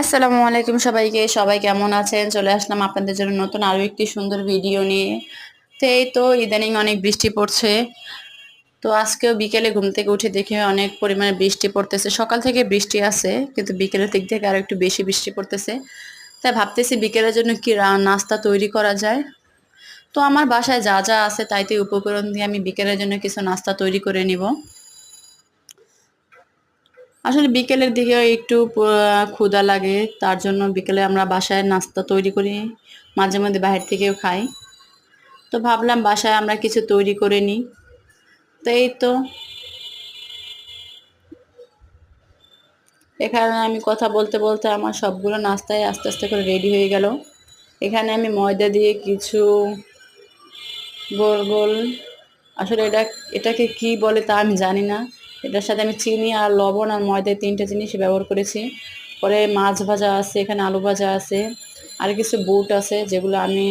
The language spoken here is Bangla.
আসসালামু আলাইকুম সবাইকে। সবাই কেমন আছেন? চলে আসলাম আপনাদের জন্য নতুন আরো একটি সুন্দর ভিডিও নিয়ে। তো এই তো ইদানিং অনেক বৃষ্টি পড়ছে। তো আজকেও বিকেলে ঘুম থেকে উঠে দেখি অনেক পরিমাণে বৃষ্টি পড়তেছে। সকাল থেকে বৃষ্টি আছে, কিন্তু বিকেলের দিক থেকে আরো একটু বেশি বৃষ্টি পড়তেছে। তাই ভাবতেছি বিকেলের জন্য কি নাস্তা তৈরি করা যায়। তো আমার বাসায় যা যা আছে তাইতে উপকরণ দিয়ে আমি বিকেলের জন্য কিছু নাস্তা তৈরি করে নিব। আসলে বিকেলের দিকে একটু ক্ষুধা লাগে, তার জন্য বিকেলে আমরা বাসায় নাস্তা তৈরি করি, মাঝে মধ্যে বাইরে থেকেও খাই। তো ভাবলাম বাসায় আমরা কিছু তৈরি করে নিই। তো এই তো এখানে আমি কথা বলতে বলতে আমার সবগুলো নাস্তায় আস্তে আস্তে করে রেডি হয়ে গেল। এখানে আমি ময়দা দিয়ে কিছু গোল গোল, আসলে এটাকে কি বলে তা আমি জানি না। এটার সাথে আমি চিনি আর লবণ আর ময়দা তিনটা জিনিস ব্যবহার করেছি। পরে মাছ ভাজা আছে, এখানে আলু ভাজা আছে, আর কিছু বুট আছে যেগুলো আমি